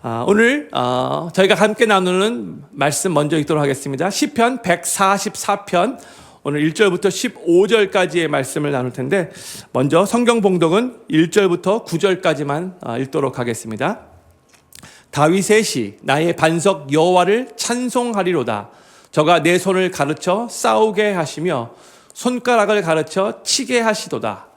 오늘 저희가 함께 나누는 말씀 먼저 읽도록 하겠습니다. 시편 144편 오늘 1절부터 15절까지의 말씀을 나눌 텐데 먼저 성경 봉독은 1절부터 9절까지만 읽도록 하겠습니다. 다윗의 시 나의 반석 여호와를 찬송하리로다. 저가 내 손을 가르쳐 싸우게 하시며 손가락을 가르쳐 치게 하시도다.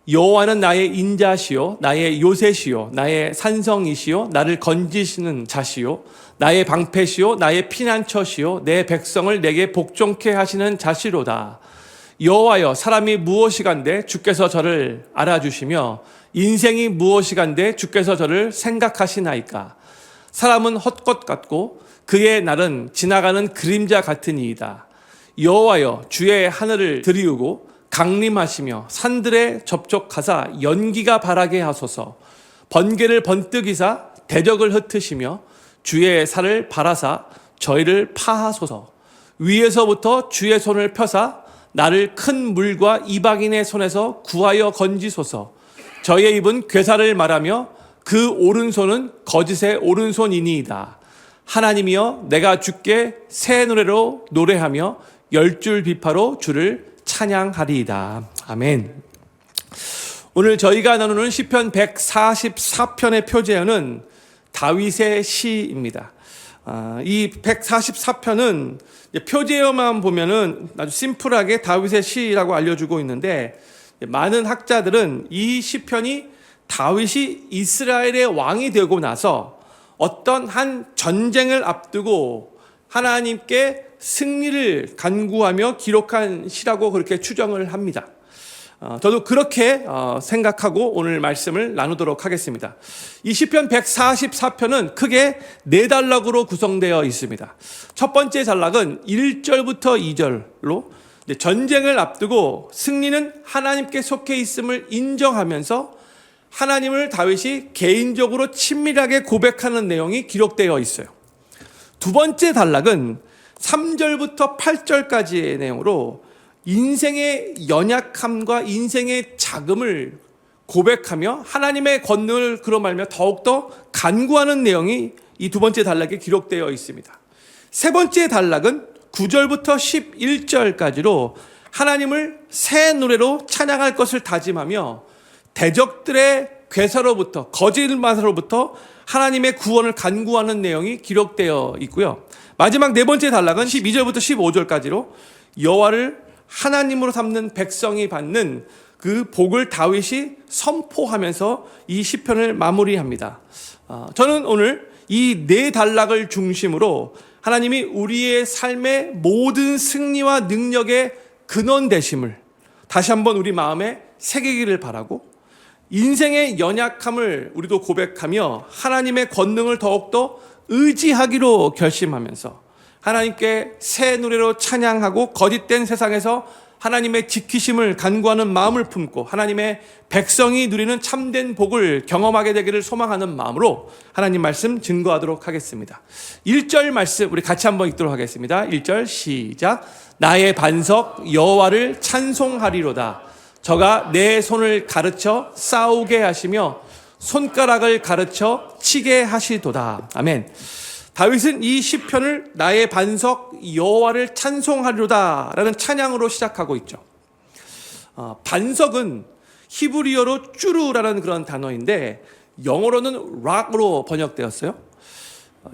여호와는 나의 인자시요 나의 요새시요 나의 산성이시요 나를 건지시는 자시요 나의 방패시요 나의 피난처시요 내 백성을 내게 복종케 하시는 자시로다. 여호와여, 사람이 무엇이간데 주께서 저를 알아주시며 인생이 무엇이간데 주께서 저를 생각하시나이까. 사람은 헛것 같고 그의 날은 지나가는 그림자 같으니이다. 여호와여, 주의 하늘을 들이우고 강림하시며 산들에 접촉하사 연기가 바라게 하소서. 번개를 번뜩이사 대적을 흩으시며 주의 살을 바라사 저희를 파하소서. 위에서부터 주의 손을 펴사 나를 큰 물과 이방인의 손에서 구하여 건지소서. 저의 입은 괴사를 말하며 그 오른손은 거짓의 오른손이니이다. 하나님이여, 내가 주께 새 노래로 노래하며 열줄 비파로 주를 찬양하리이다. 아멘. 오늘 저희가 나누는 시편 144편의 표제어는 다윗의 시입니다. 이 144편은 표제어만 보면은 아주 심플하게 다윗의 시라고 알려주고 있는데, 많은 학자들은 이 시편이 다윗이 이스라엘의 왕이 되고 나서 어떤 한 전쟁을 앞두고 하나님께 승리를 간구하며 기록한 시라고 그렇게 추정을 합니다. 저도 그렇게 생각하고 오늘 말씀을 나누도록 하겠습니다. 이 시편 144편은 크게 네 단락으로 구성되어 있습니다. 첫 번째 단락은 1절부터 2절로 전쟁을 앞두고 승리는 하나님께 속해 있음을 인정하면서 하나님을 다윗이 개인적으로 친밀하게 고백하는 내용이 기록되어 있어요. 두 번째 단락은 3절부터 8절까지의 내용으로 인생의 연약함과 인생의 자금을 고백하며 하나님의 권능을 그로 말며 더욱더 간구하는 내용이 이 두 번째 단락에 기록되어 있습니다. 세 번째 단락은 9절부터 11절까지로 하나님을 새 노래로 찬양할 것을 다짐하며 대적들의 괴사로부터 거짓말로부터 하나님의 구원을 간구하는 내용이 기록되어 있고요. 마지막 네 번째 단락은 12절부터 15절까지로 여호와를 하나님으로 삼는 백성이 받는 그 복을 다윗이 선포하면서 이 시편을 마무리합니다. 저는 오늘 이 네 단락을 중심으로 하나님이 우리의 삶의 모든 승리와 능력의 근원 되심을 다시 한번 우리 마음에 새기기를 바라고, 인생의 연약함을 우리도 고백하며 하나님의 권능을 더욱더 의지하기로 결심하면서 하나님께 새 노래로 찬양하고 거짓된 세상에서 하나님의 지키심을 간구하는 마음을 품고 하나님의 백성이 누리는 참된 복을 경험하게 되기를 소망하는 마음으로 하나님 말씀 증거하도록 하겠습니다. 1절 말씀 우리 같이 한번 읽도록 하겠습니다. 1절 시작. 나의 반석 여호와를 찬송하리로다. 저가 내 손을 가르쳐 싸우게 하시며 손가락을 가르쳐 치게 하시도다. 아멘. 다윗은 이 시편을 나의 반석 여호와를 찬송하리로다 라는 찬양으로 시작하고 있죠. 반석은 히브리어로 쭈루라는 그런 단어인데 영어로는 락으로 번역되었어요.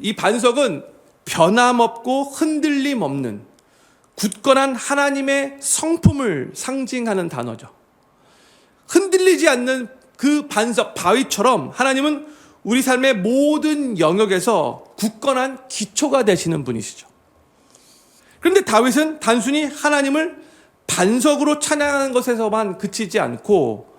이 반석은 변함없고 흔들림 없는 굳건한 하나님의 성품을 상징하는 단어죠. 흔들리지 않는 그 반석 바위처럼 하나님은 우리 삶의 모든 영역에서 굳건한 기초가 되시는 분이시죠. 그런데 다윗은 단순히 하나님을 반석으로 찬양하는 것에서만 그치지 않고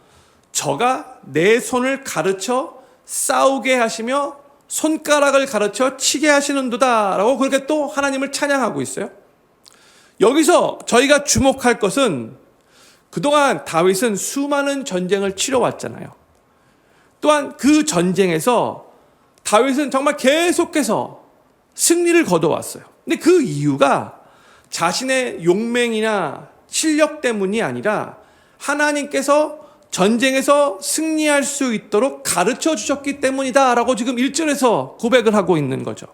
저가 내 손을 가르쳐 싸우게 하시며 손가락을 가르쳐 치게 하시는도다 라고 그렇게 또 하나님을 찬양하고 있어요. 여기서 저희가 주목할 것은 그동안 다윗은 수많은 전쟁을 치러왔잖아요. 또한 그 전쟁에서 다윗은 정말 계속해서 승리를 거둬왔어요. 근데 그 이유가 자신의 용맹이나 실력 때문이 아니라 하나님께서 전쟁에서 승리할 수 있도록 가르쳐 주셨기 때문이다라고 지금 1절에서 고백을 하고 있는 거죠.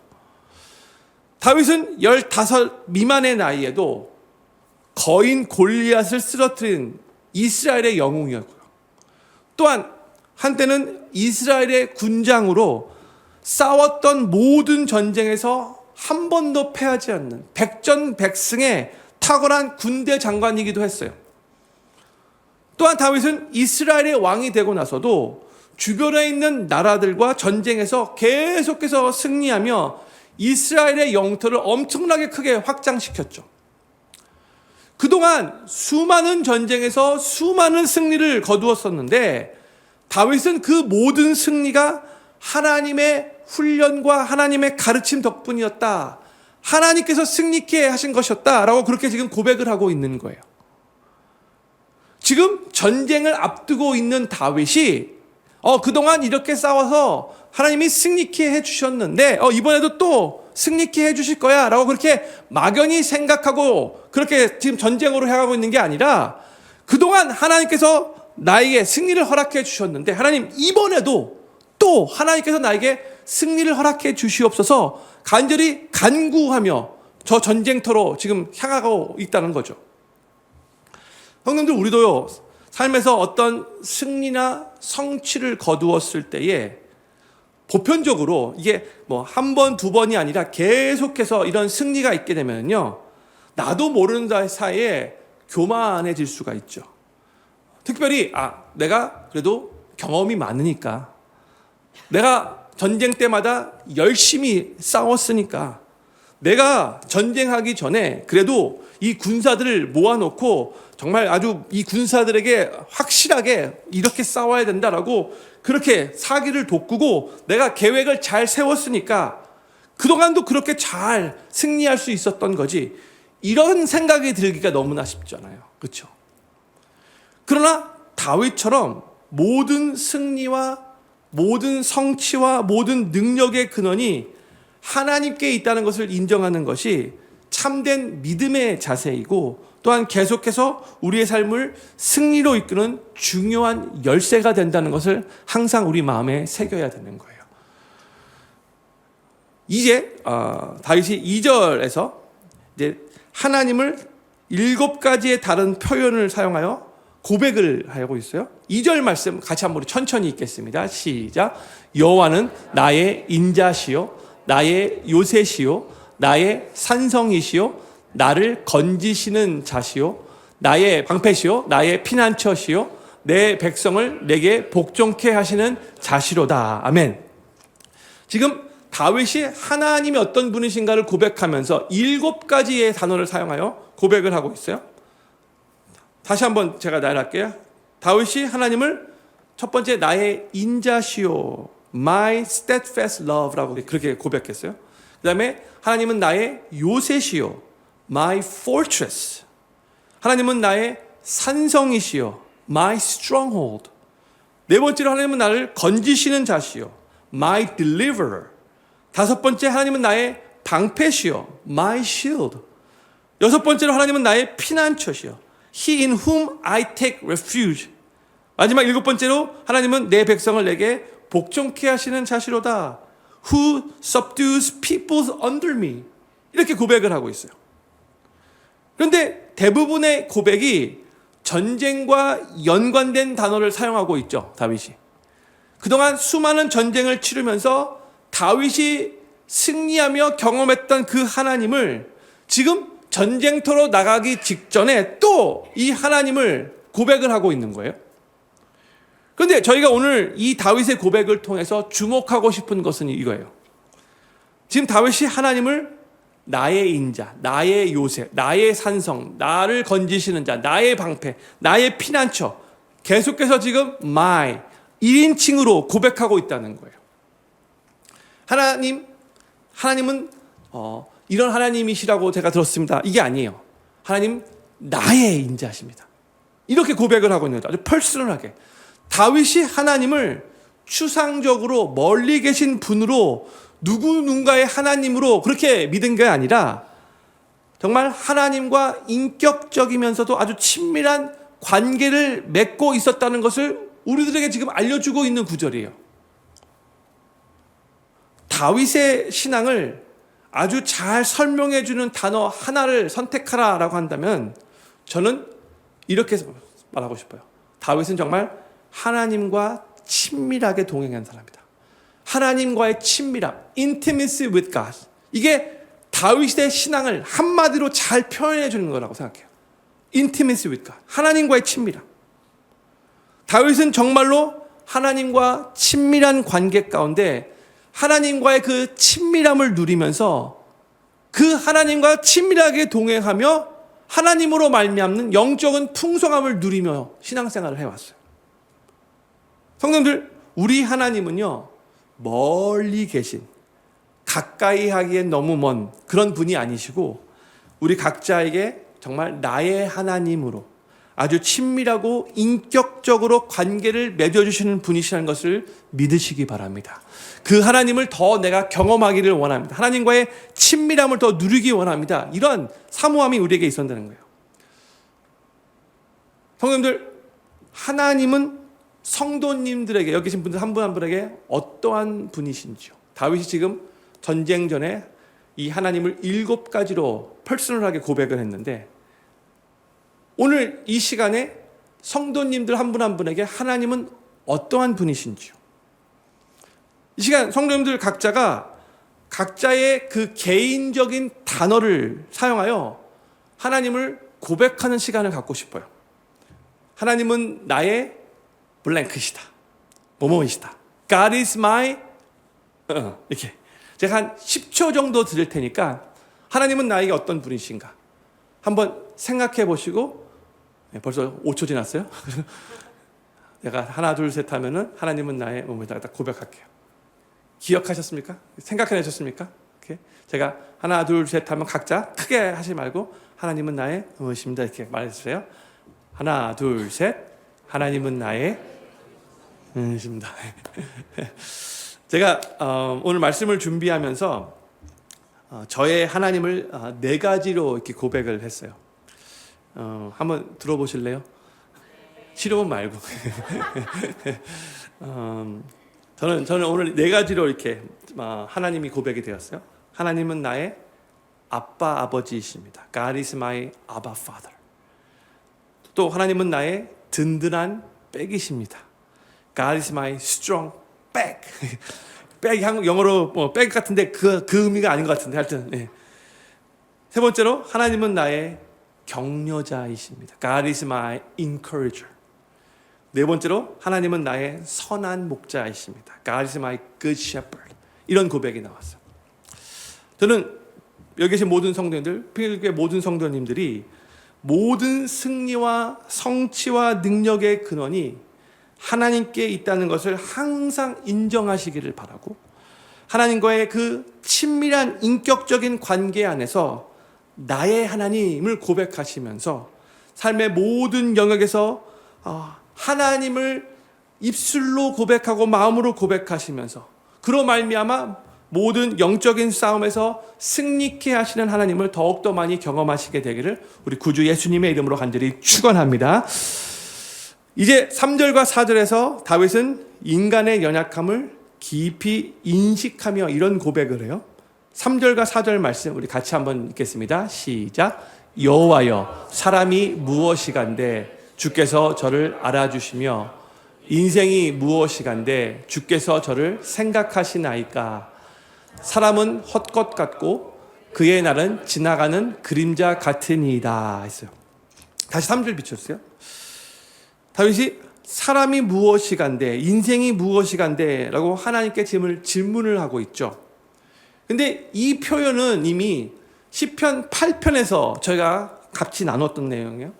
다윗은 15 미만의 나이에도 거인 골리앗을 쓰러뜨린 이스라엘의 영웅이었고요. 또한 한때는 이스라엘의 군장으로 싸웠던 모든 전쟁에서 한 번도 패하지 않는 백전백승의 탁월한 군대 장관이기도 했어요. 또한 다윗은 이스라엘의 왕이 되고 나서도 주변에 있는 나라들과 전쟁에서 계속해서 승리하며 이스라엘의 영토를 엄청나게 크게 확장시켰죠. 그동안 수많은 전쟁에서 수많은 승리를 거두었었는데 다윗은 그 모든 승리가 하나님의 훈련과 하나님의 가르침 덕분이었다. 하나님께서 승리케 하신 것이었다라고 그렇게 지금 고백을 하고 있는 거예요. 지금 전쟁을 앞두고 있는 다윗이 그동안 이렇게 싸워서 하나님이 승리케 해주셨는데 이번에도 또 승리케 해주실 거야 라고 그렇게 막연히 생각하고 그렇게 지금 전쟁으로 향하고 있는 게 아니라 그동안 하나님께서 나에게 승리를 허락해 주셨는데 하나님 이번에도 또 하나님께서 나에게 승리를 허락해 주시옵소서 간절히 간구하며 저 전쟁터로 지금 향하고 있다는 거죠. 형님들, 우리도요 삶에서 어떤 승리나 성취를 거두었을 때에 보편적으로 이게 뭐 한 번, 두 번이 아니라 계속해서 이런 승리가 있게 되면요 나도 모르는 사이에 교만해질 수가 있죠. 특별히 내가 그래도 경험이 많으니까, 내가 전쟁 때마다 열심히 싸웠으니까, 내가 전쟁하기 전에 그래도 이 군사들을 모아놓고 정말 아주 이 군사들에게 확실하게 이렇게 싸워야 된다라고 그렇게 사기를 돋구고 내가 계획을 잘 세웠으니까 그동안도 그렇게 잘 승리할 수 있었던 거지, 이런 생각이 들기가 너무나 쉽잖아요. 그렇죠? 그러나 다윗처럼 모든 승리와 모든 성취와 모든 능력의 근원이 하나님께 있다는 것을 인정하는 것이 참된 믿음의 자세이고 또한 계속해서 우리의 삶을 승리로 이끄는 중요한 열쇠가 된다는 것을 항상 우리 마음에 새겨야 되는 거예요. 이제 다윗이 2절에서 이제 하나님을 7가지의 다른 표현을 사용하여 고백을 하고 있어요. 2절 말씀 같이 한번 천천히 읽겠습니다. 시작. 여호와는 나의 인자시요 나의 요새시요 나의 산성이시요 나를 건지시는 자시요 나의 방패시요 나의 피난처시요 내 백성을 내게 복종케 하시는 자시로다. 아멘. 지금 다윗이 하나님이 어떤 분이신가를 고백하면서 7가지의 단어를 사용하여 고백을 하고 있어요. 다시 한번 제가 나열할게요. 다윗이 하나님을 첫 번째 나의 인자시요 My steadfast love라고 그렇게 고백했어요. 그 다음에 하나님은 나의 요새시요 My fortress. 하나님은 나의 산성이시요 My stronghold. 네 번째로 하나님은 나를 건지시는 자시요 My deliverer. 다섯 번째 하나님은 나의 방패시요 My shield. 여섯 번째로 하나님은 나의 피난처시요 He in whom I take refuge. 마지막 7번째로 하나님은 내 백성을 내게 복종케 하시는 자시로다. Who subdues peoples under me. 이렇게 고백을 하고 있어요. 그런데 대부분의 고백이 전쟁과 연관된 단어를 사용하고 있죠. 다윗이. 그동안 수많은 전쟁을 치르면서 다윗이 승리하며 경험했던 그 하나님을 지금 전쟁터로 나가기 직전에 또 이 하나님을 고백을 하고 있는 거예요. 그런데 저희가 오늘 이 다윗의 고백을 통해서 주목하고 싶은 것은 이거예요. 지금 다윗이 하나님을 나의 인자, 나의 요새, 나의 산성, 나를 건지시는 자, 나의 방패, 나의 피난처, 계속해서 지금 my 1인칭으로 고백하고 있다는 거예요. 하나님은 이런 하나님이시라고 제가 들었습니다. 이게 아니에요. 하나님 나의 인자십니다. 이렇게 고백을 하고 있는 거죠. 아주 퍼스널하게. 다윗이 하나님을 추상적으로 멀리 계신 분으로 누군가의 하나님으로 그렇게 믿은 게 아니라 정말 하나님과 인격적이면서도 아주 친밀한 관계를 맺고 있었다는 것을 우리들에게 지금 알려주고 있는 구절이에요. 다윗의 신앙을 아주 잘 설명해주는 단어 하나를 선택하라라고 한다면 저는 이렇게 말하고 싶어요. 다윗은 정말 하나님과 친밀하게 동행한 사람이다. 하나님과의 친밀함, intimacy with God. 이게 다윗의 신앙을 한마디로 잘 표현해 주는 거라고 생각해요. intimacy with God. 하나님과의 친밀함. 다윗은 정말로 하나님과 친밀한 관계 가운데 하나님과의 그 친밀함을 누리면서 그 하나님과 친밀하게 동행하며 하나님으로 말미암는 영적인 풍성함을 누리며 신앙생활을 해왔어요. 성도님들, 우리 하나님은요, 멀리 계신, 가까이 하기엔 너무 먼 그런 분이 아니시고 우리 각자에게 정말 나의 하나님으로 아주 친밀하고 인격적으로 관계를 맺어주시는 분이시라는 것을 믿으시기 바랍니다. 그 하나님을 더 내가 경험하기를 원합니다. 하나님과의 친밀함을 더 누리기 원합니다. 이런 사모함이 우리에게 있었다는 거예요. 성도님들, 하나님은 성도님들에게, 여기 계신 분들 한 분 한 분에게 어떠한 분이신지요? 다윗이 지금 전쟁 전에 이 하나님을 7가지로 퍼스널하게 고백을 했는데 오늘 이 시간에 성도님들 한 분 한 분에게 하나님은 어떠한 분이신지요? 이 시간 성도님들 각자가 각자의 그 개인적인 단어를 사용하여 하나님을 고백하는 시간을 갖고 싶어요. 하나님은 나의 블랭크시다. 뭐뭐이시다. God is my 이렇게 제가 한 10초 정도 드릴 테니까 하나님은 나에게 어떤 분이신가 한번 생각해 보시고, 벌써 5초 지났어요? 내가 하나 둘 셋 하면은 하나님은 나의 몸에다 고백할게요. 기억하셨습니까? 생각해내셨습니까? 이렇게 제가 하나 둘 셋 하면 각자 크게 하지 말고 하나님은 나의 무엇입니다 이렇게 말해주세요. 하나 둘 셋. 하나님은 나의 무엇입니다. 제가 오늘 말씀을 준비하면서 저의 하나님을 4가지로 이렇게 고백을 했어요. 한번 들어보실래요? 싫으면 말고. 저는 오늘 4가지로 이렇게 하나님이 고백이 되었어요. 하나님은 나의 아빠 아버지이십니다. God is my Abba Father. 또 하나님은 나의 든든한 백이십니다. God is my strong back. 백이 한국 영어로 백 같은데 그 의미가 아닌 것 같은데 하여튼. 네. 세 번째로 하나님은 나의 격려자이십니다. God is my encourager. 네 번째로 하나님은 나의 선한 목자이십니다. God is my good shepherd. 이런 고백이 나왔어요. 저는 여기 계신 모든 성도님들, 필교회 모든 성도님들이 모든 승리와 성취와 능력의 근원이 하나님께 있다는 것을 항상 인정하시기를 바라고, 하나님과의 그 친밀한 인격적인 관계 안에서 나의 하나님을 고백하시면서 삶의 모든 영역에서 하나님을 입술로 고백하고 마음으로 고백하시면서 그로 말미암아 모든 영적인 싸움에서 승리케 하시는 하나님을 더욱더 많이 경험하시게 되기를 우리 구주 예수님의 이름으로 간절히 축원합니다. 이제 3절과 4절에서 다윗은 인간의 연약함을 깊이 인식하며 이런 고백을 해요. 3절과 4절 말씀 우리 같이 한번 읽겠습니다. 시작. 여호와여, 사람이 무엇이간데 주께서 저를 알아주시며 인생이 무엇이간데 주께서 저를 생각하시나이까. 사람은 헛것 같고 그의 날은 지나가는 그림자 같으니이다 했어요. 다시 3절 비췄어요. 다윗이 사람이 무엇이간데 인생이 무엇이간데 라고 하나님께 질문을 하고 있죠. 근데 이 표현은 이미 시편 8편에서 저희가 같이 나눴던 내용이에요.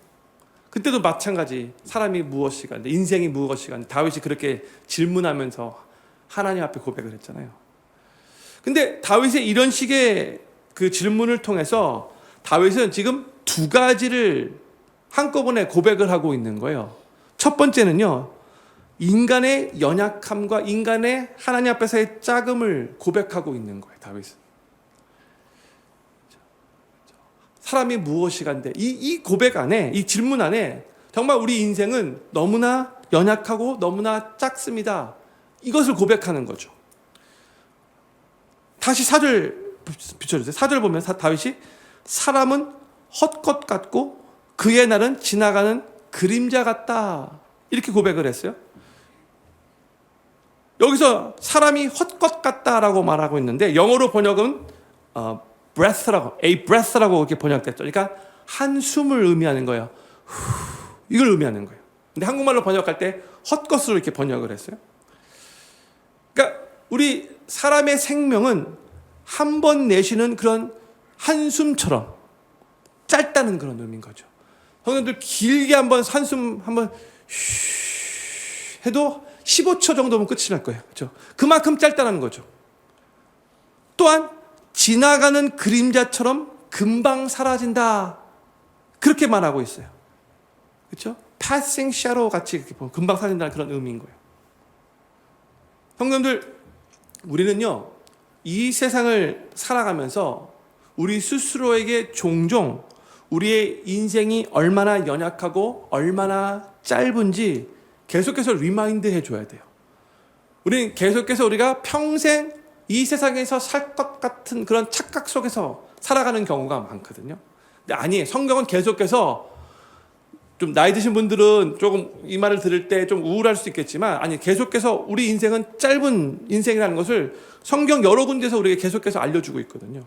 그때도 마찬가지 사람이 무엇이간데 인생이 무엇이간데 다윗이 그렇게 질문하면서 하나님 앞에 고백을 했잖아요. 근데 다윗의 이런 식의 그 질문을 통해서 다윗은 지금 2가지를 한꺼번에 고백을 하고 있는 거예요. 첫 번째는요, 인간의 연약함과 인간의 하나님 앞에서의 작음을 고백하고 있는 거예요. 다윗은 사람이 무엇이간데 이 고백 안에, 이 질문 안에 정말 우리 인생은 너무나 연약하고 너무나 작습니다. 이것을 고백하는 거죠. 다시 4절 비춰주세요. 4절 보면 다윗이 사람은 헛것 같고 그의 날은 지나가는 그림자 같다. 이렇게 고백을 했어요. 여기서 사람이 헛것 같다라고 말하고 있는데 영어로 번역은 breath라고 이렇게 번역됐죠. 그러니까 한숨을 의미하는 거예요. 이걸 의미하는 거예요. 근데 한국말로 번역할 때 헛것으로 이렇게 번역을 했어요. 그러니까 우리 사람의 생명은 한 번 내쉬는 그런 한숨처럼 짧다는 그런 의미인 거죠. 성도들 길게 한숨 해도 15초 정도면 끝이 날 거예요. 그렇죠? 그만큼 짧다는 거죠. 또한 지나가는 그림자처럼 금방 사라진다. 그렇게 말하고 있어요. 그렇죠? passing shadow 같이 이렇게 보면 금방 사라진다는 그런 의미인 거예요. 성도들, 우리는요, 이 세상을 살아가면서 우리 스스로에게 종종 우리의 인생이 얼마나 연약하고 얼마나 짧은지 계속해서 리마인드 해줘야 돼요. 우리는 계속해서 우리가 평생 이 세상에서 살 것 같은 그런 착각 속에서 살아가는 경우가 많거든요. 근데 아니에요. 성경은 계속해서 좀 나이 드신 분들은 조금 이 말을 들을 때 좀 우울할 수 있겠지만 아니 계속해서 우리 인생은 짧은 인생이라는 것을 성경 여러 군데서 우리에게 계속해서 알려주고 있거든요.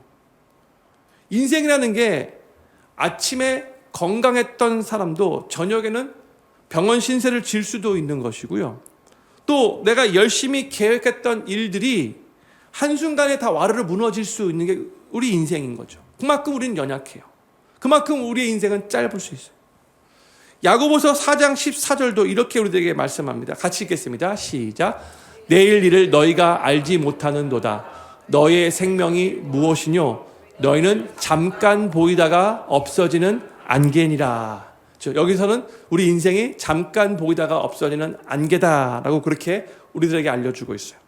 인생이라는 게 아침에 건강했던 사람도 저녁에는 병원 신세를 질 수도 있는 것이고요. 또 내가 열심히 계획했던 일들이 한순간에 다 와르르 무너질 수 있는 게 우리 인생인 거죠. 그만큼 우리는 연약해요. 그만큼 우리의 인생은 짧을 수 있어요. 야고보서 4장 14절도 이렇게 우리들에게 말씀합니다. 같이 읽겠습니다. 시작. 내일 일을 너희가 알지 못하는도다. 너의 생명이 무엇이뇨? 너희는 잠깐 보이다가 없어지는 안개니라. 여기서는 우리 인생이 잠깐 보이다가 없어지는 안개다라고 그렇게 우리들에게 알려주고 있어요.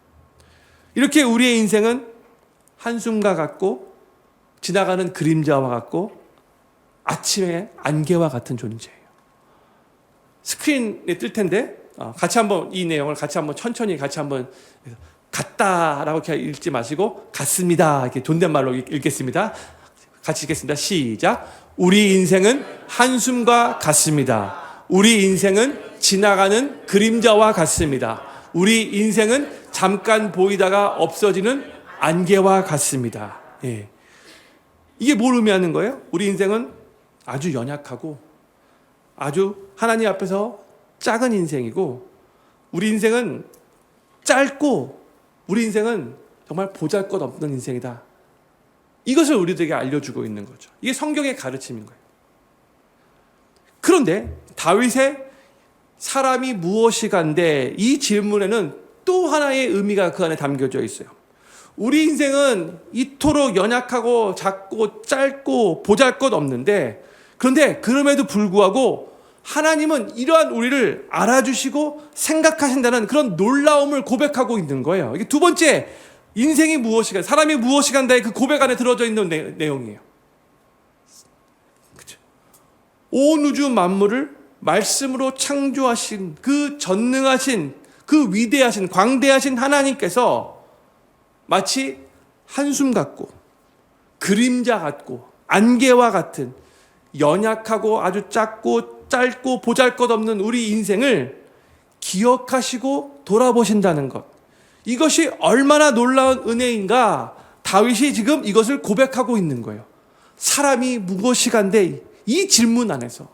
이렇게 우리의 인생은 한숨과 같고 지나가는 그림자와 같고 아침의 안개와 같은 존재예요. 스크린에 뜰 텐데 같이 한번 이 내용을 같이 한번 천천히 같이 한번 같다라고 이렇게 읽지 마시고 같습니다 이렇게 존댓말로 읽겠습니다. 같이 읽겠습니다. 시작. 우리 인생은 한숨과 같습니다. 우리 인생은 지나가는 그림자와 같습니다. 우리 인생은 잠깐 보이다가 없어지는 안개와 같습니다. 예. 이게 뭘 의미하는 거예요? 우리 인생은 아주 연약하고 아주 하나님 앞에서 작은 인생이고 우리 인생은 짧고 우리 인생은 정말 보잘것없는 인생이다. 이것을 우리들에게 알려주고 있는 거죠. 이게 성경의 가르침인 거예요. 그런데 다윗의 사람이 무엇이간데 이 질문에는 또 하나의 의미가 그 안에 담겨져 있어요. 우리 인생은 이토록 연약하고 작고 짧고 보잘것없는데 그런데 그럼에도 불구하고 하나님은 이러한 우리를 알아주시고 생각하신다는 그런 놀라움을 고백하고 있는 거예요. 이게 두 번째, 인생이 무엇이간, 사람이 무엇이간다의 그 고백 안에 들어져 있는 내용이에요. 그렇죠? 온 우주 만물을 말씀으로 창조하신 그 전능하신 그 위대하신 광대하신 하나님께서 마치 한숨 같고 그림자 같고 안개와 같은 연약하고 아주 작고 짧고 보잘것없는 우리 인생을 기억하시고 돌아보신다는 것, 이것이 얼마나 놀라운 은혜인가. 다윗이 지금 이것을 고백하고 있는 거예요. 사람이 무엇이간데 이 질문 안에서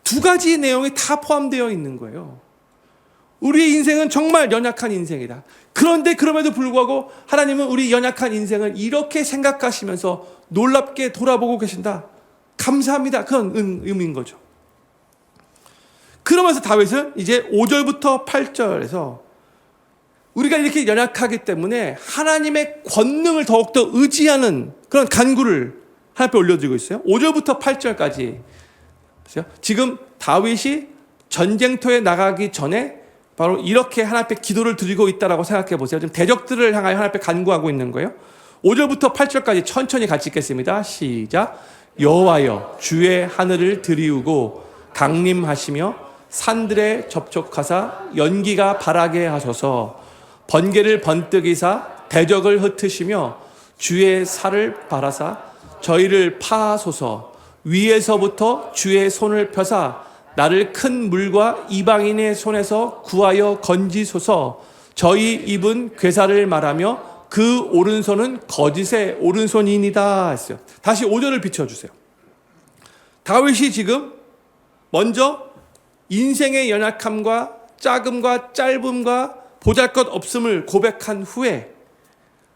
두 가지 내용이 다 포함되어 있는 거예요. 우리의 인생은 정말 연약한 인생이다. 그런데 그럼에도 불구하고 하나님은 우리 연약한 인생을 이렇게 생각하시면서 놀랍게 돌아보고 계신다. 감사합니다. 그런 의미인 거죠. 그러면서 다윗은 이제 5절부터 8절에서 우리가 이렇게 연약하기 때문에 하나님의 권능을 더욱더 의지하는 그런 간구를 하나님 앞에 올려드리고 있어요. 5절부터 8절까지. 지금 다윗이 전쟁터에 나가기 전에 바로 이렇게 하나님 앞에 기도를 드리고 있다라고 생각해 보세요. 지금 대적들을 향하여 하나님 앞에 간구하고 있는 거예요. 5절부터 8절까지 천천히 같이 읽겠습니다. 시작. 여호와여, 주의 하늘을 들이우고 강림하시며 산들에 접촉하사 연기가 바라게 하소서. 번개를 번뜩이사 대적을 흩으시며 주의 살을 바라사 저희를 파하소서. 위에서부터 주의 손을 펴사 나를 큰 물과 이방인의 손에서 구하여 건지소서. 저희 입은 괴사를 말하며 그 오른손은 거짓의 오른손이니이다 했어요. 다시 5절을 비춰주세요. 다윗이 지금 먼저 인생의 연약함과 작음과 짧음과 보잘것없음을 고백한 후에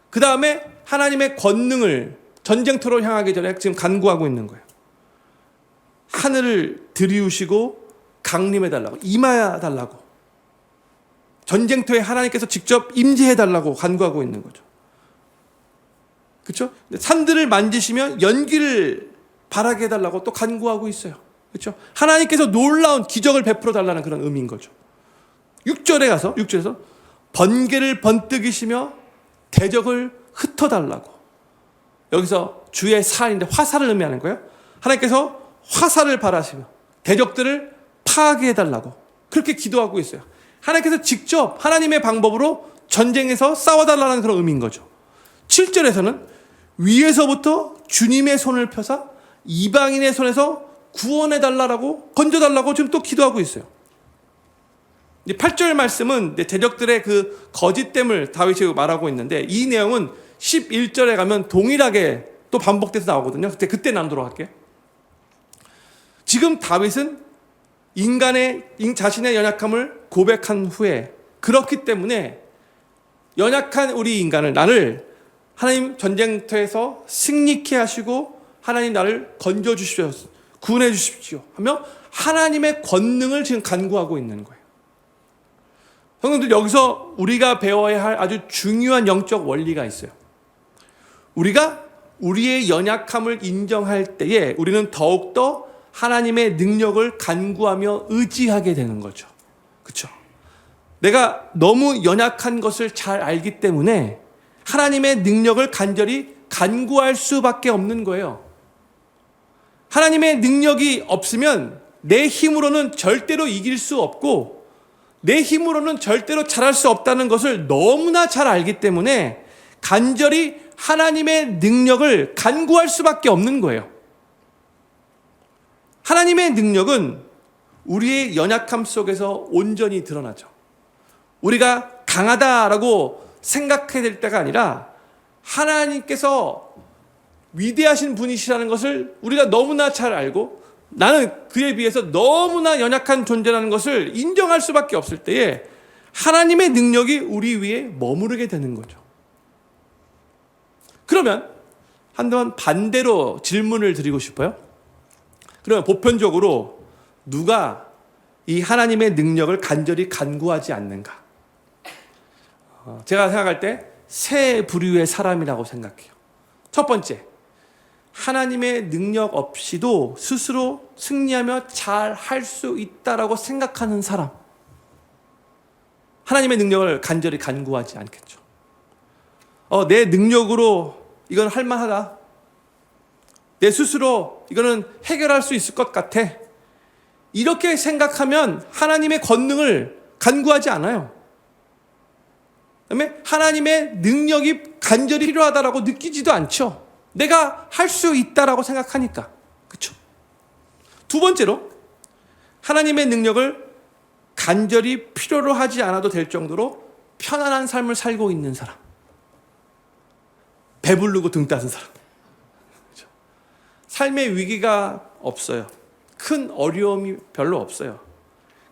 그 다음에 하나님의 권능을 전쟁터로 향하기 전에 지금 간구하고 있는 거예요. 하늘을 들이우시고 강림해달라고, 임하여달라고, 전쟁터에 하나님께서 직접 임재해달라고 간구하고 있는 거죠. 그렇죠? 산들을 만지시면 연기를 바라게 해달라고 또 간구하고 있어요. 그렇죠? 하나님께서 놀라운 기적을 베풀어 달라는 그런 의미인 거죠. 6절에서 번개를 번뜩이시며 대적을 흩어달라고. 여기서 주의 살인데 화살을 의미하는 거예요. 하나님께서 화살을 바라시며 대적들을 파괴해달라고 그렇게 기도하고 있어요. 하나님께서 직접 하나님의 방법으로 전쟁에서 싸워달라는 그런 의미인 거죠. 7절에서는 위에서부터 주님의 손을 펴사 이방인의 손에서 구원해달라고 건져달라고 지금 또 기도하고 있어요. 8절 말씀은 대적들의 그 거짓됨을 다윗이 말하고 있는데 이 내용은 11절에 가면 동일하게 또 반복돼서 나오거든요. 그때 나누도록 할게요. 지금 다윗은 자신의 연약함을 고백한 후에 그렇기 때문에 연약한 우리 인간을, 나를 하나님 전쟁터에서 승리케 하시고 하나님 나를 건져 주십시오, 구원해 주십시오 하며 하나님의 권능을 지금 간구하고 있는 거예요. 성도들, 여기서 우리가 배워야 할 아주 중요한 영적 원리가 있어요. 우리가 우리의 연약함을 인정할 때에 우리는 더욱더 하나님의 능력을 간구하며 의지하게 되는 거죠. 그렇죠? 내가 너무 연약한 것을 잘 알기 때문에 하나님의 능력을 간절히 간구할 수밖에 없는 거예요. 하나님의 능력이 없으면 내 힘으로는 절대로 이길 수 없고 내 힘으로는 절대로 잘할 수 없다는 것을 너무나 잘 알기 때문에 간절히 하나님의 능력을 간구할 수밖에 없는 거예요. 하나님의 능력은 우리의 연약함 속에서 온전히 드러나죠. 우리가 강하다라고 생각해야 될 때가 아니라 하나님께서 위대하신 분이시라는 것을 우리가 너무나 잘 알고 나는 그에 비해서 너무나 연약한 존재라는 것을 인정할 수밖에 없을 때에 하나님의 능력이 우리 위에 머무르게 되는 거죠. 그러면 한번 반대로 질문을 드리고 싶어요. 그러면 보편적으로 누가 이 하나님의 능력을 간절히 간구하지 않는가? 제가 생각할 때 세 부류의 사람이라고 생각해요. 첫 번째, 하나님의 능력 없이도 스스로 승리하며 잘 할 수 있다라고 생각하는 사람. 하나님의 능력을 간절히 간구하지 않겠죠. 내 능력으로 이건 할만하다. 내 스스로 이거는 해결할 수 있을 것 같아. 이렇게 생각하면 하나님의 권능을 간구하지 않아요. 그다음에 하나님의 능력이 간절히 필요하다라고 느끼지도 않죠. 내가 할 수 있다라고 생각하니까. 그렇죠? 두 번째로 하나님의 능력을 간절히 필요로 하지 않아도 될 정도로 편안한 삶을 살고 있는 사람. 배부르고 등 따는 사람. 그렇죠? 삶의 위기가 없어요. 큰 어려움이 별로 없어요.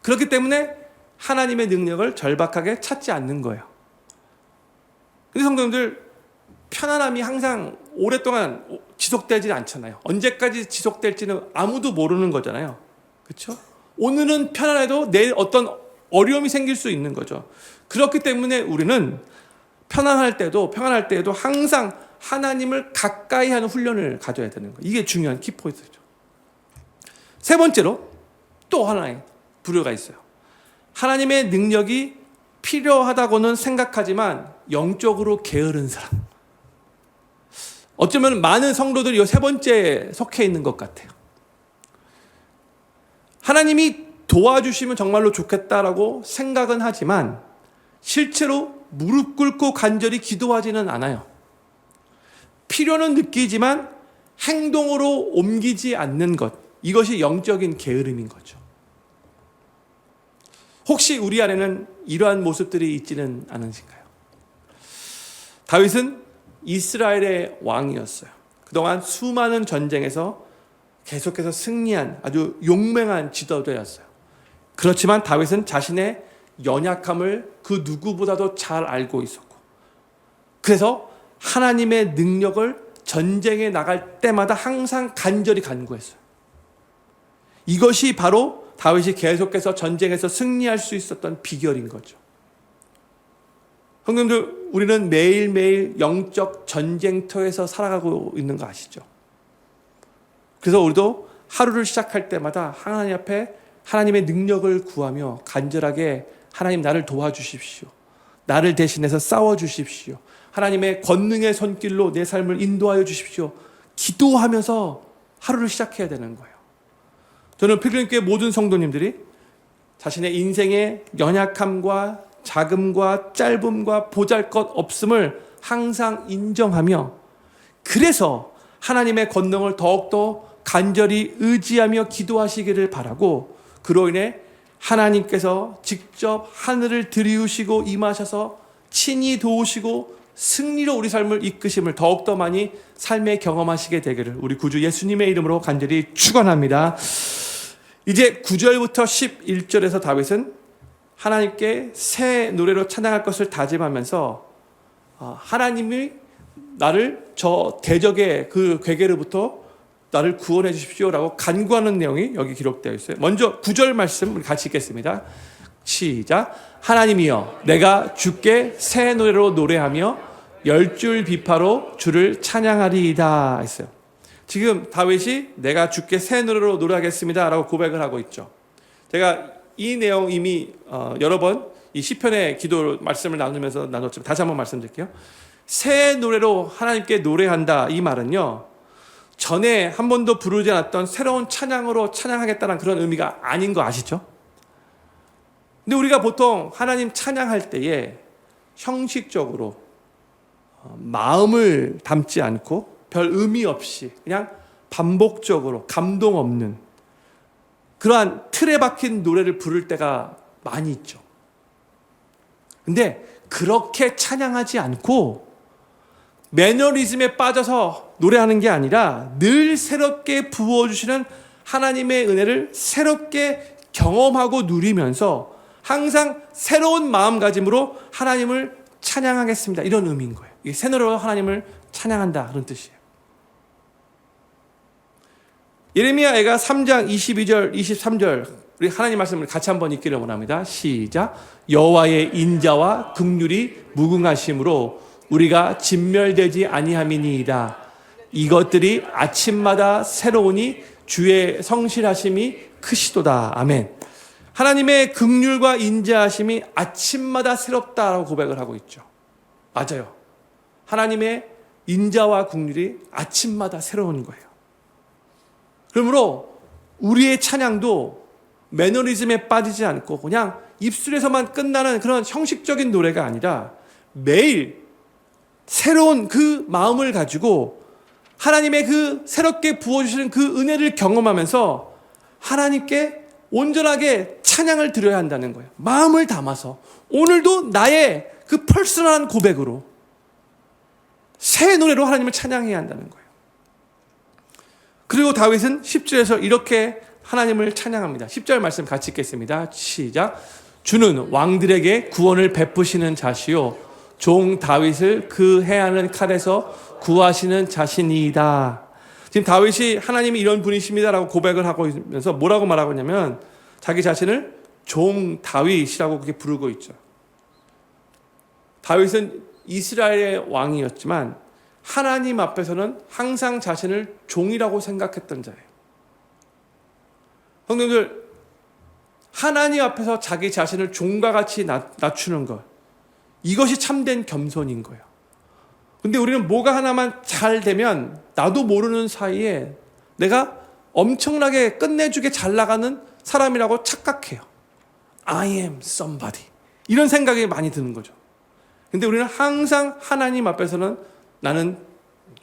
그렇기 때문에 하나님의 능력을 절박하게 찾지 않는 거예요. 근데 성도님들, 편안함이 항상 오랫동안 지속되지 않잖아요. 언제까지 지속될지는 아무도 모르는 거잖아요. 그렇죠? 오늘은 편안해도 내일 어떤 어려움이 생길 수 있는 거죠. 그렇기 때문에 우리는 평안할 때에도 항상 하나님을 가까이 하는 훈련을 가져야 되는 거예요. 이게 중요한 키포인트죠. 세 번째로 또 하나의 부류가 있어요. 하나님의 능력이 필요하다고는 생각하지만 영적으로 게으른 사람. 어쩌면 많은 성도들이 이 세 번째에 속해 있는 것 같아요. 하나님이 도와주시면 정말로 좋겠다라고 생각은 하지만 실제로 무릎 꿇고 간절히 기도하지는 않아요. 필요는 느끼지만 행동으로 옮기지 않는 것, 이것이 영적인 게으름인 거죠. 혹시 우리 안에는 이러한 모습들이 있지는 않으신가요? 다윗은 이스라엘의 왕이었어요. 그동안 수많은 전쟁에서 계속해서 승리한 아주 용맹한 지도자였어요. 그렇지만 다윗은 자신의 연약함을 그 누구보다도 잘 알고 있었고, 그래서 하나님의 능력을 전쟁에 나갈 때마다 항상 간절히 간구했어요. 이것이 바로 다윗이 계속해서 전쟁에서 승리할 수 있었던 비결인 거죠. 형님들, 우리는 매일매일 영적 전쟁터에서 살아가고 있는 거 아시죠? 그래서 우리도 하루를 시작할 때마다 하나님 앞에 하나님의 능력을 구하며 간절하게 하나님 나를 도와주십시오. 나를 대신해서 싸워주십시오. 하나님의 권능의 손길로 내 삶을 인도하여 주십시오. 기도하면서 하루를 시작해야 되는 거예요. 저는 필그림교회 모든 성도님들이 자신의 인생의 연약함과 자금과 짧음과 보잘것없음을 항상 인정하며, 그래서 하나님의 권능을 더욱더 간절히 의지하며 기도하시기를 바라고, 그로 인해 하나님께서 직접 하늘을 들이우시고 임하셔서 친히 도우시고 승리로 우리 삶을 이끄심을 더욱더 많이 삶에 경험하시게 되기를 우리 구주 예수님의 이름으로 간절히 축원합니다. 이제 9절부터 11절에서 다윗은 하나님께 새 노래로 찬양할 것을 다짐하면서 하나님이 나를 저 대적의 그 괴계로부터 나를 구원해 주십시오라고 간구하는 내용이 여기 기록되어 있어요. 먼저 9절 말씀 우리 같이 읽겠습니다. 시작. 하나님이여, 내가 주께 새 노래로 노래하며 열줄 비파로 주를 찬양하리이다 했어요. 지금 다윗이 내가 주께 새 노래로 노래하겠습니다 라고 고백을 하고 있죠. 제가 이 내용 이미 여러 번 이 시편의 기도 말씀을 나누면서 나눴지만 다시 한번 말씀드릴게요. 새 노래로 하나님께 노래한다, 이 말은요, 전에 한 번도 부르지 않았던 새로운 찬양으로 찬양하겠다는 그런 의미가 아닌 거 아시죠? 근데 우리가 보통 하나님 찬양할 때에 형식적으로 마음을 담지 않고 별 의미 없이 그냥 반복적으로 감동 없는 그러한 틀에 박힌 노래를 부를 때가 많이 있죠. 근데 그렇게 찬양하지 않고 매너리즘에 빠져서 노래하는 게 아니라 늘 새롭게 부어주시는 하나님의 은혜를 새롭게 경험하고 누리면서 항상 새로운 마음가짐으로 하나님을 찬양하겠습니다, 이런 의미인 거예요. 이게 새 노래로 하나님을 찬양한다, 그런 뜻이에요. 예레미야가 3장 22절 23절 우리 하나님 말씀을 같이 한번 읽기를 원합니다. 시작. 여호와의 인자와 긍휼이 무궁하심으로 우리가 진멸되지 아니함이니이다. 이것들이 아침마다 새로우니 주의 성실하심이 크시도다. 아멘. 하나님의 긍휼과 인자하심이 아침마다 새롭다라고 고백을 하고 있죠. 맞아요. 하나님의 인자와 긍휼이 아침마다 새로운 거예요. 그러므로 우리의 찬양도 매너리즘에 빠지지 않고 그냥 입술에서만 끝나는 그런 형식적인 노래가 아니라 매일 새로운 그 마음을 가지고 하나님의 그 새롭게 부어주시는 그 은혜를 경험하면서 하나님께 온전하게 찬양을 드려야 한다는 거예요. 마음을 담아서 오늘도 나의 그 퍼스널한 고백으로 새 노래로 하나님을 찬양해야 한다는 거예요. 그리고 다윗은 10절에서 이렇게 하나님을 찬양합니다. 10절 말씀 같이 읽겠습니다. 시작. 주는 왕들에게 구원을 베푸시는 자시요 종 다윗을 그 해하는 칼에서 구하시는 자신이다. 지금 다윗이 하나님이 이런 분이십니다라고 고백을 하고 있면서 뭐라고 말하고 있냐면 자기 자신을 종 다윗이라고 그렇게 부르고 있죠. 다윗은 이스라엘의 왕이었지만 하나님 앞에서는 항상 자신을 종이라고 생각했던 자예요. 형님들, 하나님 앞에서 자기 자신을 종과 같이 낮추는 것, 이것이 참된 겸손인 거예요. 근데 우리는 뭐가 하나만 잘 되면 나도 모르는 사이에 내가 엄청나게 끝내주게 잘 나가는 사람이라고 착각해요. I am somebody. 이런 생각이 많이 드는 거죠. 근데 우리는 항상 하나님 앞에서는 나는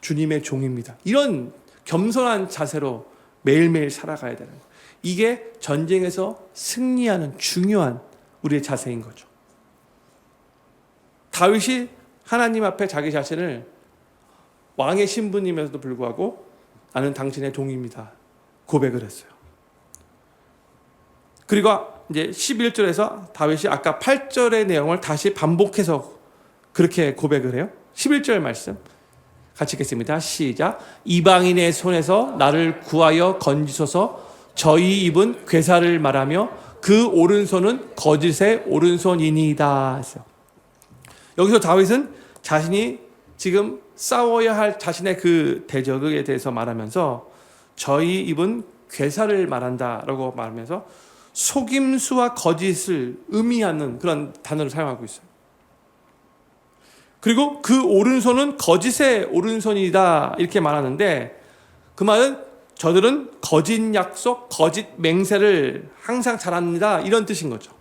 주님의 종입니다. 이런 겸손한 자세로 매일매일 살아가야 되는 거예요. 이게 전쟁에서 승리하는 중요한 우리의 자세인 거죠. 다윗이 하나님 앞에 자기 자신을 왕의 신분임에도 불구하고 나는 당신의 종입니다. 고백을 했어요. 그리고 이제 11절에서 다윗이 아까 8절의 내용을 다시 반복해서 그렇게 고백을 해요. 11절 말씀 같이 읽겠습니다. 시작. 이방인의 손에서 나를 구하여 건지소서. 저희 입은 괴사를 말하며 그 오른손은 거짓의 오른손이니이다. 여기서 다윗은 자신이 지금 싸워야 할 자신의 그 대적에 대해서 말하면서 저희 입은 괴사를 말한다라고 말하면서 속임수와 거짓을 의미하는 그런 단어를 사용하고 있어요. 그리고 그 오른손은 거짓의 오른손이다 이렇게 말하는데 그 말은 저들은 거짓 약속, 거짓 맹세를 항상 잘합니다 이런 뜻인 거죠.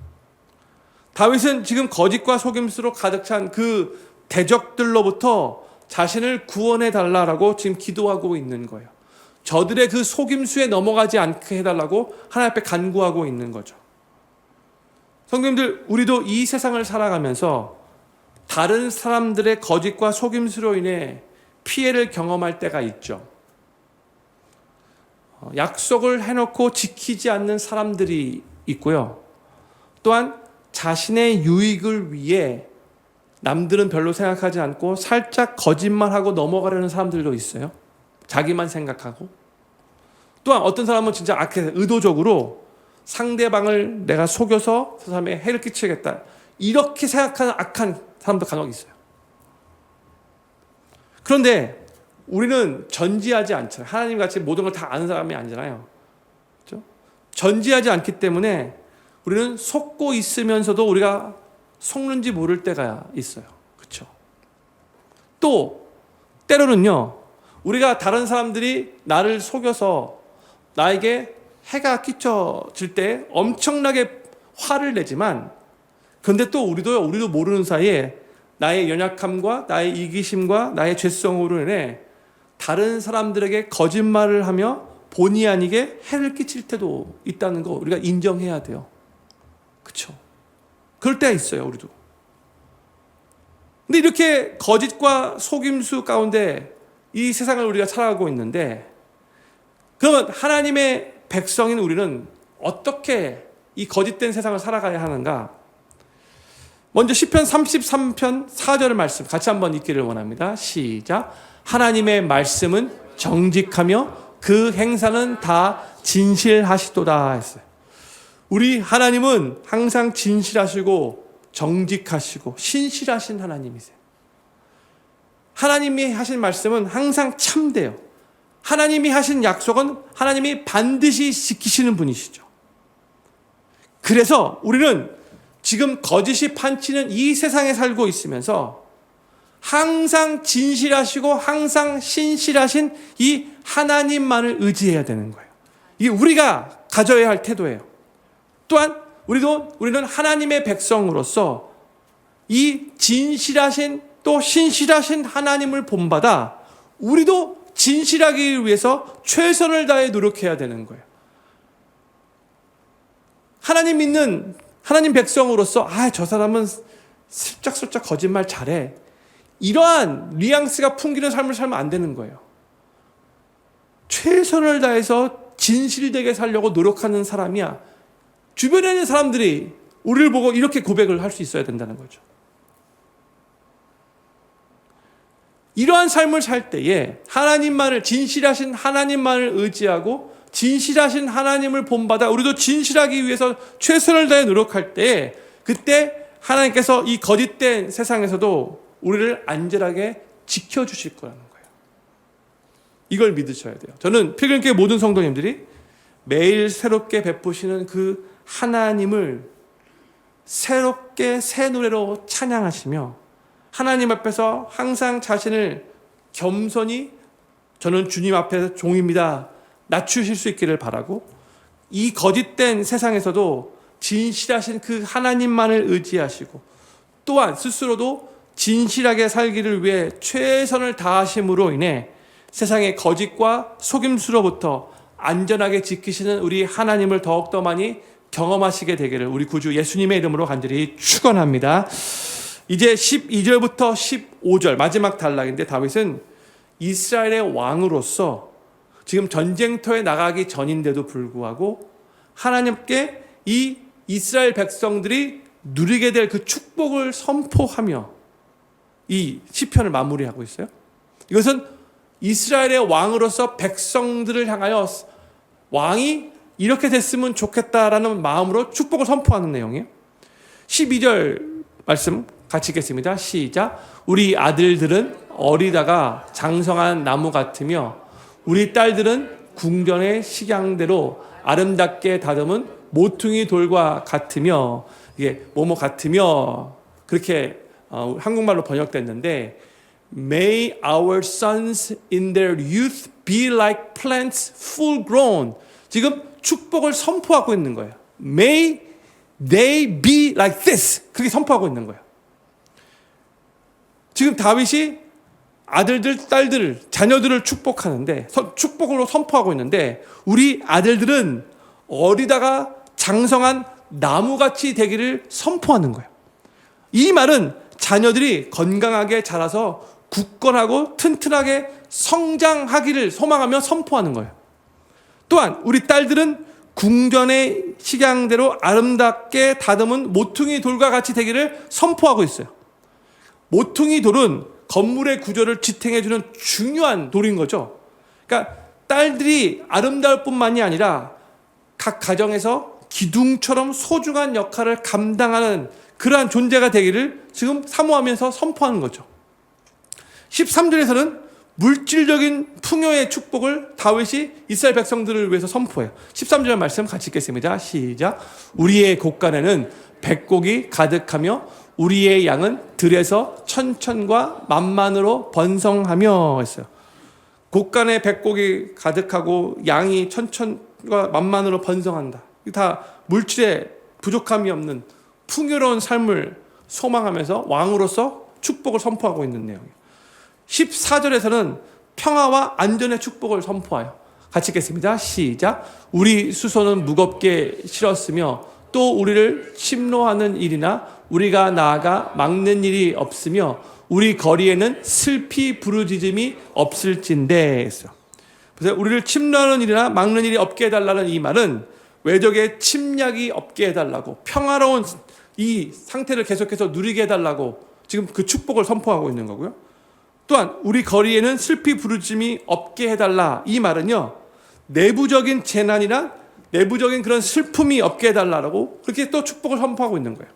다윗은 지금 거짓과 속임수로 가득 찬 그 대적들로부터 자신을 구원해 달라고 지금 기도하고 있는 거예요. 저들의 그 속임수에 넘어가지 않게 해달라고 하나님 앞에 간구하고 있는 거죠. 성도님들, 우리도 이 세상을 살아가면서 다른 사람들의 거짓과 속임수로 인해 피해를 경험할 때가 있죠. 약속을 해놓고 지키지 않는 사람들이 있고요. 또한 자신의 유익을 위해 남들은 별로 생각하지 않고 살짝 거짓말하고 넘어가려는 사람들도 있어요. 자기만 생각하고. 또한 어떤 사람은 진짜 악해 의도적으로 상대방을 내가 속여서 그 사람에게 해를 끼치겠다 이렇게 생각하는 악한 사람도 간혹 있어요. 그런데 우리는 전지하지 않잖아요. 하나님 같이 모든 걸 다 아는 사람이 아니잖아요. 그렇죠? 전지하지 않기 때문에 우리는 속고 있으면서도 우리가 속는지 모를 때가 있어요. 그렇죠? 또 때로는요. 우리가 다른 사람들이 나를 속여서 나에게 해가 끼쳐질 때 엄청나게 화를 내지만 그런데 또 우리도 모르는 사이에 나의 연약함과 나의 이기심과 나의 죄성으로 인해 다른 사람들에게 거짓말을 하며 본의 아니게 해를 끼칠 때도 있다는 거 우리가 인정해야 돼요. 그렇죠? 그럴 때가 있어요, 우리도. 근데 이렇게 거짓과 속임수 가운데 이 세상을 우리가 살아가고 있는데 그러면 하나님의 백성인 우리는 어떻게 이 거짓된 세상을 살아가야 하는가? 먼저 시편 33편 4절의 말씀 같이 한번 읽기를 원합니다. 시작. 하나님의 말씀은 정직하며 그 행사는 다 진실하시도다 했어요. 우리 하나님은 항상 진실하시고 정직하시고 신실하신 하나님이세요. 하나님이 하신 말씀은 항상 참돼요. 하나님이 하신 약속은 하나님이 반드시 지키시는 분이시죠. 그래서 우리는 지금 거짓이 판치는 이 세상에 살고 있으면서 항상 진실하시고 항상 신실하신 이 하나님만을 의지해야 되는 거예요. 이게 우리가 가져야 할 태도예요. 또한 우리는 하나님의 백성으로서 이 진실하신 또 신실하신 하나님을 본받아 우리도 진실하기 위해서 최선을 다해 노력해야 되는 거예요. 하나님 믿는 하나님 백성으로서 저 사람은 슬쩍슬쩍 거짓말 잘해. 이러한 뉘앙스가 풍기는 삶을 살면 안 되는 거예요. 최선을 다해서 진실되게 살려고 노력하는 사람이야. 주변에 있는 사람들이 우리를 보고 이렇게 고백을 할 수 있어야 된다는 거죠. 이러한 삶을 살 때에 하나님만을 진실하신 하나님만을 의지하고 진실하신 하나님을 본받아 우리도 진실하기 위해서 최선을 다해 노력할 때 그때 하나님께서 이 거짓된 세상에서도 우리를 안전하게 지켜주실 거라는 거예요. 이걸 믿으셔야 돼요. 저는 필경교회 모든 성도님들이 매일 새롭게 베푸시는 그 하나님을 새롭게 새 노래로 찬양하시며 하나님 앞에서 항상 자신을 겸손히 저는 주님 앞에서 종입니다. 낮추실 수 있기를 바라고 이 거짓된 세상에서도 진실하신 그 하나님만을 의지하시고 또한 스스로도 진실하게 살기를 위해 최선을 다하심으로 인해 세상의 거짓과 속임수로부터 안전하게 지키시는 우리 하나님을 더욱더 많이 경험하시게 되기를 우리 구주 예수님의 이름으로 간절히 축원합니다. 이제 12절부터 15절 마지막 단락인데 다윗은 이스라엘의 왕으로서 지금 전쟁터에 나가기 전인데도 불구하고 하나님께 이 이스라엘 백성들이 누리게 될 그 축복을 선포하며 이 시편을 마무리하고 있어요. 이것은 이스라엘의 왕으로서 백성들을 향하여 왕이 이렇게 됐으면 좋겠다라는 마음으로 축복을 선포하는 내용이에요. 12절 말씀 같이 읽겠습니다. 시작. 우리 아들들은 어리다가 장성한 나무 같으며 우리 딸들은 궁전의 식양대로 아름답게 다듬은 모퉁이 돌과 같으며 이게 뭐뭐 같으며 그렇게 한국말로 번역됐는데 May our sons in their youth be like plants full grown. 지금 축복을 선포하고 있는 거예요. May they be like this. 그렇게 선포하고 있는 거예요. 지금 다윗이 아들들, 딸들, 자녀들을 축복하는데 축복으로 선포하고 있는데 우리 아들들은 어리다가 장성한 나무같이 되기를 선포하는 거예요. 이 말은 자녀들이 건강하게 자라서 굳건하고 튼튼하게 성장하기를 소망하며 선포하는 거예요. 또한 우리 딸들은 궁전의 식양대로 아름답게 다듬은 모퉁이 돌과 같이 되기를 선포하고 있어요. 모퉁이 돌은 건물의 구조를 지탱해주는 중요한 돌인 거죠. 그러니까 딸들이 아름다울 뿐만이 아니라 각 가정에서 기둥처럼 소중한 역할을 감당하는 그러한 존재가 되기를 지금 사모하면서 선포하는 거죠. 13절에서는 물질적인 풍요의 축복을 다윗이 이스라엘 백성들을 위해서 선포해요. 13절 말씀 같이 읽겠습니다. 시작. 우리의 곳간에는 백곡이 가득하며 우리의 양은 들에서 천천과 만만으로 번성하며 했어요. 곳간에 백곡이 가득하고 양이 천천과 만만으로 번성한다. 다 물질의 부족함이 없는 풍요로운 삶을 소망하면서 왕으로서 축복을 선포하고 있는 내용이에요. 14절에서는 평화와 안전의 축복을 선포하여 같이 읽겠습니다. 시작. 우리 수소는 무겁게 실었으며 또 우리를 침노하는 일이나 우리가 나아가 막는 일이 없으며 우리 거리에는 슬피 부르짖음이 없을진대 했어요. 그래서 우리를 침노하는 일이나 막는 일이 없게 해달라는 이 말은 외적의 침략이 없게 해달라고 평화로운 이 상태를 계속해서 누리게 해달라고 지금 그 축복을 선포하고 있는 거고요. 또한 우리 거리에는 슬피 부르짖음이 없게 해달라. 이 말은요, 내부적인 재난이나 내부적인 그런 슬픔이 없게 해달라고 그렇게 또 축복을 선포하고 있는 거예요.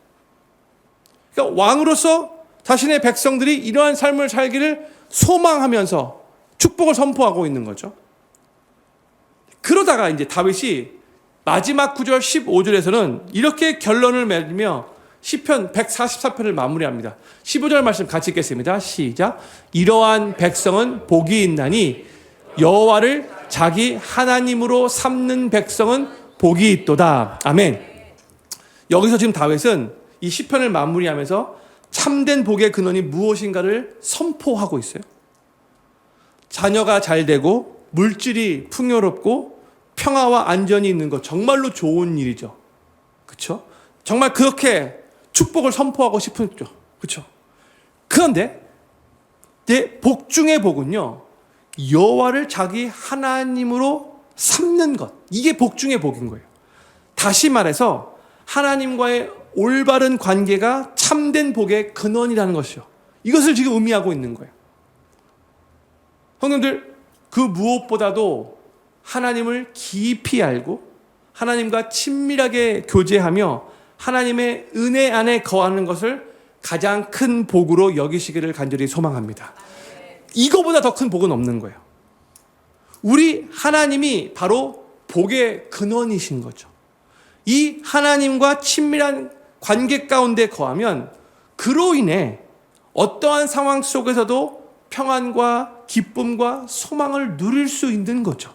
그러니까 왕으로서 자신의 백성들이 이러한 삶을 살기를 소망하면서 축복을 선포하고 있는 거죠. 그러다가 이제 다윗이 마지막 9절 15절에서는 이렇게 결론을 맺으며 시편 144편을 마무리합니다. 15절 말씀 같이 읽겠습니다. 시작. 이러한 백성은 복이 있나니 여호와를 자기 하나님으로 삼는 백성은 복이 있도다. 아멘. 여기서 지금 다윗은 이 시편을 마무리하면서 참된 복의 근원이 무엇인가를 선포하고 있어요. 자녀가 잘 되고 물질이 풍요롭고 평화와 안전이 있는 것 정말로 좋은 일이죠. 그렇죠? 정말 그렇게 축복을 선포하고 싶었죠. 그렇죠? 그런데 복 중의 복은요, 여호와를 자기 하나님으로 삼는 것, 이게 복 중의 복인 거예요. 다시 말해서 하나님과의 올바른 관계가 참된 복의 근원이라는 것이요, 이것을 지금 의미하고 있는 거예요. 형님들, 그 무엇보다도 하나님을 깊이 알고 하나님과 친밀하게 교제하며 하나님의 은혜 안에 거하는 것을 가장 큰 복으로 여기시기를 간절히 소망합니다. 이거보다 더 큰 복은 없는 거예요. 우리 하나님이 바로 복의 근원이신 거죠. 이 하나님과 친밀한 관계 가운데 거하면 그로 인해 어떠한 상황 속에서도 평안과 기쁨과 소망을 누릴 수 있는 거죠.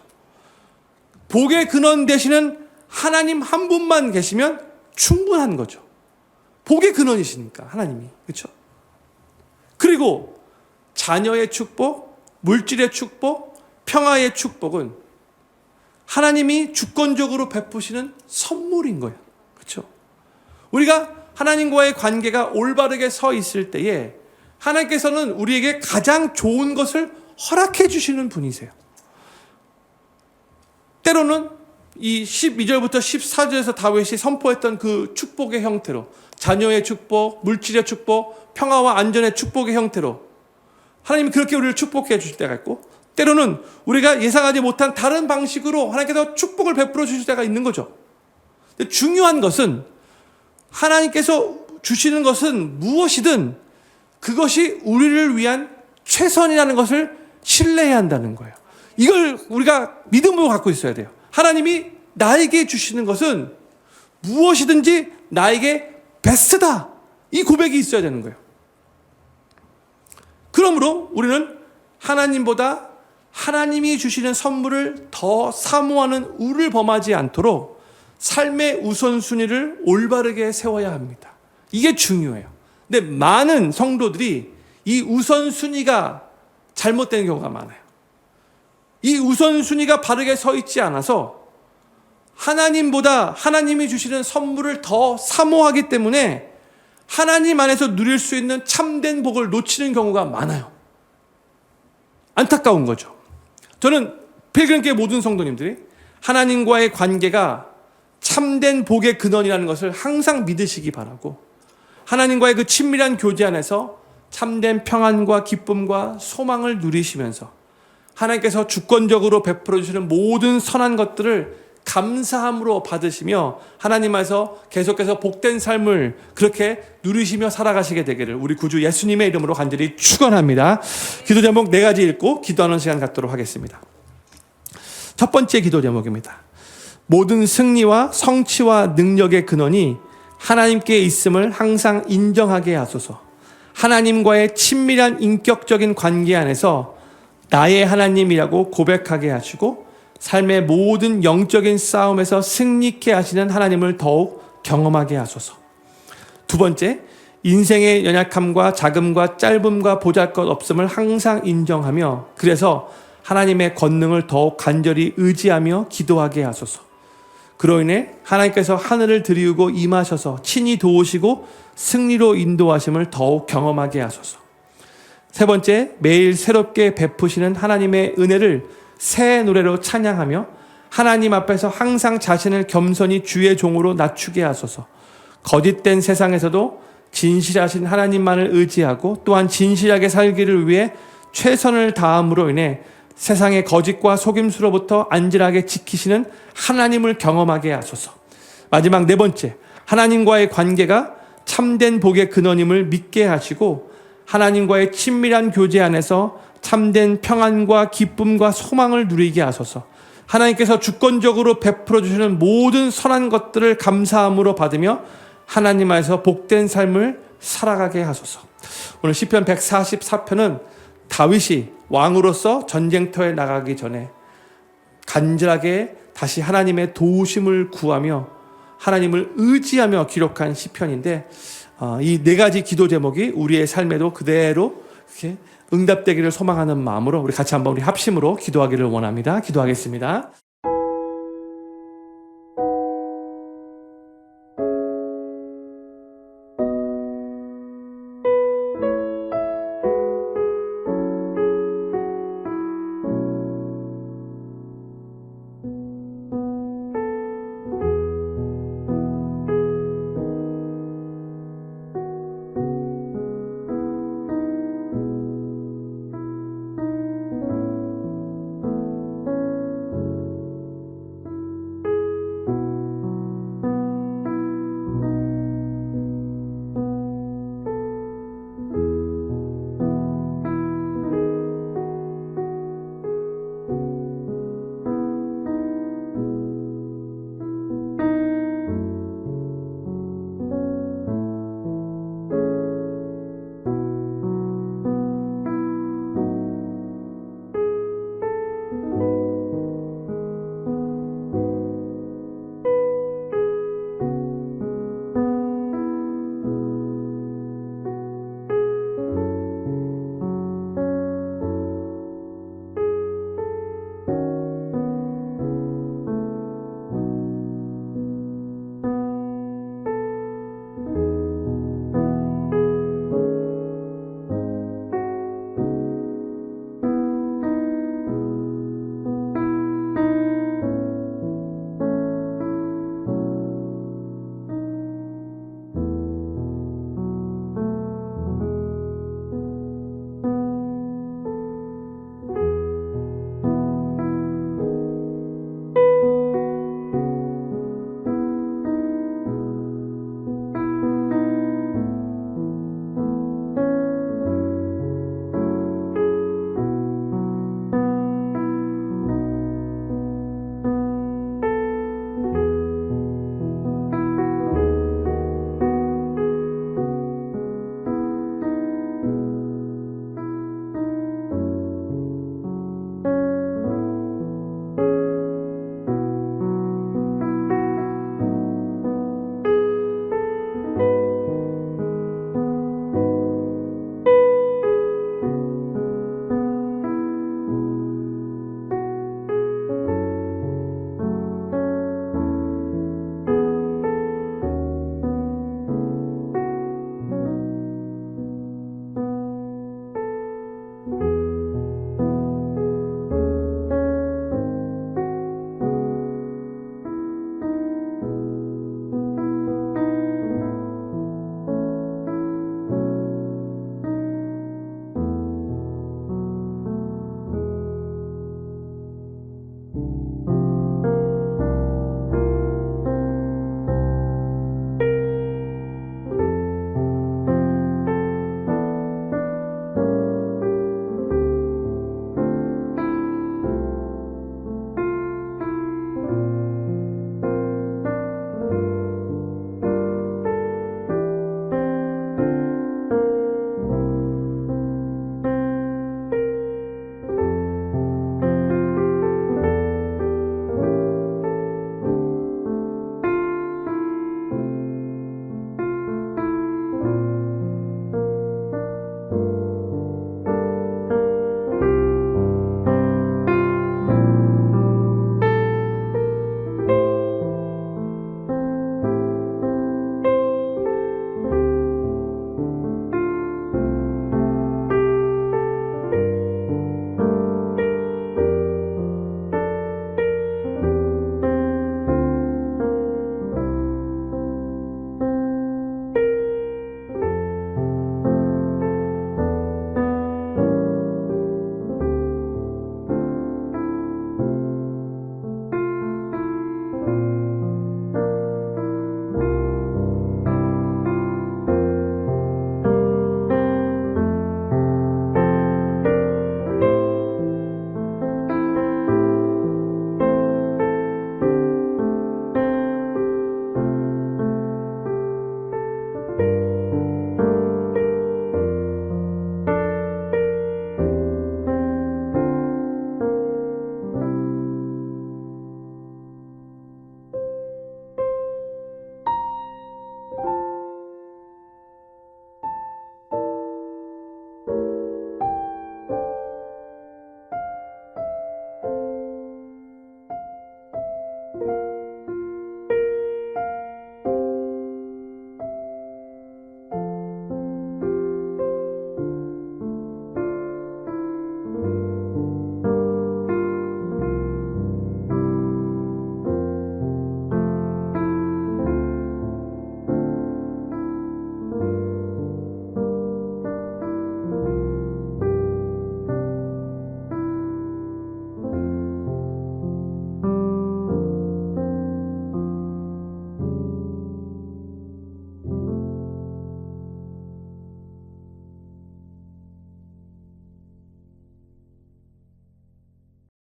복의 근원 되시는 하나님 한 분만 계시면 충분한 거죠. 복의 근원이시니까 하나님이. 그렇죠? 그리고 자녀의 축복, 물질의 축복, 평화의 축복은 하나님이 주권적으로 베푸시는 선물인 거예요. 그렇죠? 우리가 하나님과의 관계가 올바르게 서 있을 때에 하나님께서는 우리에게 가장 좋은 것을 허락해 주시는 분이세요. 때로는 이 12절부터 14절에서 다윗이 선포했던 그 축복의 형태로, 자녀의 축복, 물질의 축복, 평화와 안전의 축복의 형태로 하나님이 그렇게 우리를 축복해 주실 때가 있고, 때로는 우리가 예상하지 못한 다른 방식으로 하나님께서 축복을 베풀어 주실 때가 있는 거죠. 근데 중요한 것은 하나님께서 주시는 것은 무엇이든 그것이 우리를 위한 최선이라는 것을 신뢰해야 한다는 거예요. 이걸 우리가 믿음으로 갖고 있어야 돼요. 하나님이 나에게 주시는 것은 무엇이든지 나에게 베스트다. 이 고백이 있어야 되는 거예요. 그러므로 우리는 하나님보다 하나님이 주시는 선물을 더 사모하는 우를 범하지 않도록 삶의 우선순위를 올바르게 세워야 합니다. 이게 중요해요. 근데 많은 성도들이 이 우선순위가 잘못되는 경우가 많아요. 이 우선순위가 바르게 서 있지 않아서 하나님보다 하나님이 주시는 선물을 더 사모하기 때문에 하나님 안에서 누릴 수 있는 참된 복을 놓치는 경우가 많아요. 안타까운 거죠. 저는 필그림교회 모든 성도님들이 하나님과의 관계가 참된 복의 근원이라는 것을 항상 믿으시기 바라고, 하나님과의 그 친밀한 교제 안에서 참된 평안과 기쁨과 소망을 누리시면서 하나님께서 주권적으로 베풀어 주시는 모든 선한 것들을 감사함으로 받으시며 하나님 안에서 계속해서 복된 삶을 그렇게 누리시며 살아가시게 되기를 우리 구주 예수님의 이름으로 간절히 축원합니다. 기도 제목 4가지 읽고 기도하는 시간 갖도록 하겠습니다. 첫 번째 기도 제목입니다. 모든 승리와 성취와 능력의 근원이 하나님께 있음을 항상 인정하게 하소서. 하나님과의 친밀한 인격적인 관계 안에서 나의 하나님이라고 고백하게 하시고 삶의 모든 영적인 싸움에서 승리케 하시는 하나님을 더욱 경험하게 하소서. 두 번째, 인생의 연약함과 작음과 짧음과 보잘것없음을 항상 인정하며 그래서 하나님의 권능을 더욱 간절히 의지하며 기도하게 하소서. 그로 인해 하나님께서 하늘을 들이우고 임하셔서 친히 도우시고 승리로 인도하심을 더욱 경험하게 하소서. 세 번째, 매일 새롭게 베푸시는 하나님의 은혜를 새 노래로 찬양하며 하나님 앞에서 항상 자신을 겸손히 주의 종으로 낮추게 하소서. 거짓된 세상에서도 진실하신 하나님만을 의지하고 또한 진실하게 살기를 위해 최선을 다함으로 인해 세상의 거짓과 속임수로부터 안전하게 지키시는 하나님을 경험하게 하소서. 마지막 네 번째, 하나님과의 관계가 참된 복의 근원임을 믿게 하시고 하나님과의 친밀한 교제 안에서 참된 평안과 기쁨과 소망을 누리게 하소서. 하나님께서 주권적으로 베풀어 주시는 모든 선한 것들을 감사함으로 받으며 하나님 안에서 복된 삶을 살아가게 하소서. 오늘 시편 144편은 다윗이 왕으로서 전쟁터에 나가기 전에 간절하게 다시 하나님의 도우심을 구하며 하나님을 의지하며 기록한 시편인데, 이 4가지 기도 제목이 우리의 삶에도 그대로 이렇게 응답되기를 소망하는 마음으로 우리 같이 한번 우리 합심으로 기도하기를 원합니다. 기도하겠습니다.